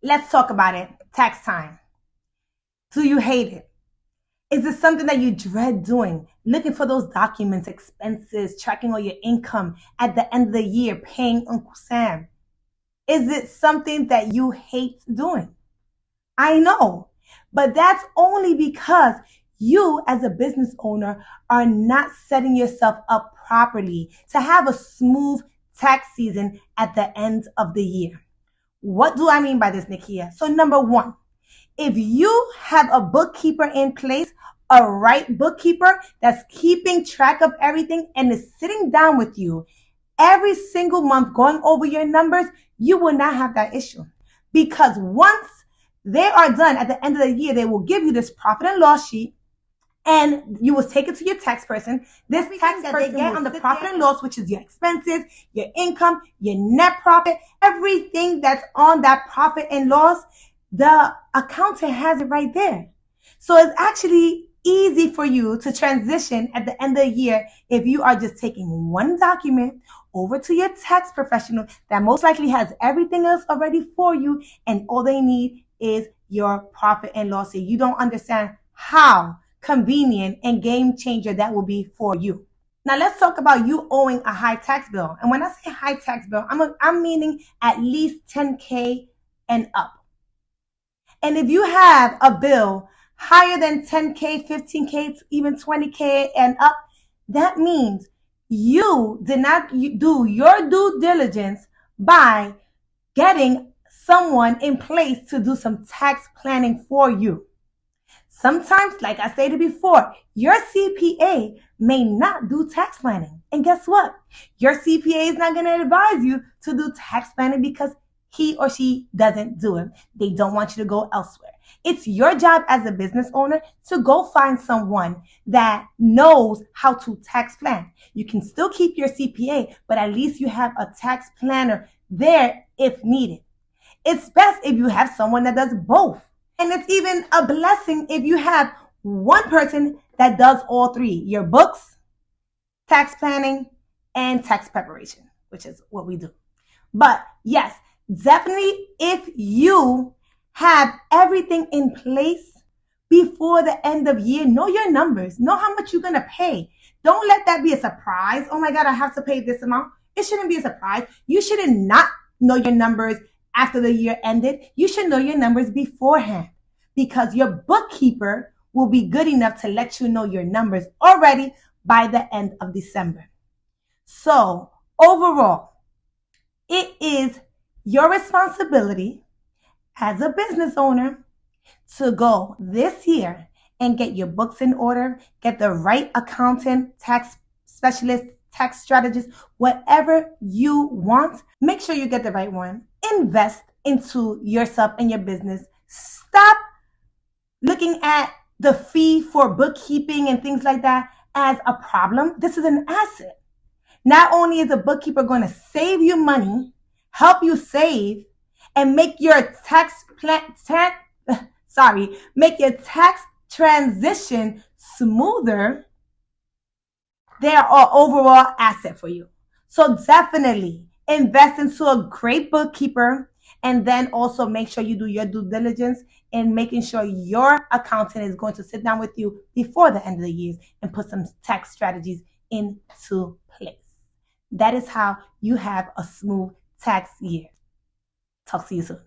Let's talk about it. Tax time. Do you hate it? Is it something that you dread doing? Looking for those documents, expenses, tracking all your income at the end of the year, paying Uncle Sam. Is it something that you hate doing? I know, but that's only because you, as a business owner, are not setting yourself up properly to have a smooth tax season at the end of the year. What do I mean by this, Nekea? So, number one, if you have a bookkeeper in place, a right bookkeeper that's keeping track of everything and is sitting down with you every single month going over your numbers, you will not have that issue. Because once they are done at the end of the year, they will give you this profit and loss sheet and you will take it to your tax person. This tax that they get on the profit and loss, which is your expenses, your income, your net profit, everything that's on that profit and loss, the accountant has it right there. So it's actually easy for you to transition at the end of the year if you are just taking one document over to your tax professional that most likely has everything else already for you, and all they need is your profit and loss. So you don't understand how convenient and game changer that will be for you. Now let's talk about you owing a high tax bill. And when I say high tax bill, I'm meaning at least 10K and up. And if you have a bill higher than 10K, 15K, even 20K and up, that means you did not do your due diligence by getting someone in place to do some tax planning for you. Sometimes, like I stated before, your CPA may not do tax planning. And guess what? Your CPA is not going to advise you to do tax planning because he or she doesn't do it. They don't want you to go elsewhere. It's your job as a business owner to go find someone that knows how to tax plan. You can still keep your CPA, but at least you have a tax planner there if needed. It's best if you have someone that does both. And it's even a blessing if you have one person that does all three: your books, tax planning, and tax preparation, which is what we do. But yes, definitely if you have everything in place before the end of year, know your numbers, know how much you're going to pay. Don't let that be a surprise. Oh my God, I have to pay this amount. It shouldn't be a surprise. You shouldn't not know your numbers after the year ended. You should know your numbers beforehand because your bookkeeper will be good enough to let you know your numbers already by the end of December. So overall, it is your responsibility as a business owner to go this year and get your books in order, get the right accountant, tax specialist, tax strategist, whatever you want. Make sure you get the right one. Invest into yourself and your business. Stop looking at the fee for bookkeeping and things like that as a problem. This is an asset. Not only is a bookkeeper going to save you money, help you save, and make your make your tax transition smoother, they are an overall asset for you. So definitely invest into a great bookkeeper, and then also make sure you do your due diligence in making sure your accountant is going to sit down with you before the end of the year and put some tax strategies into place. That is how you have a smooth tax year. Talk to you soon.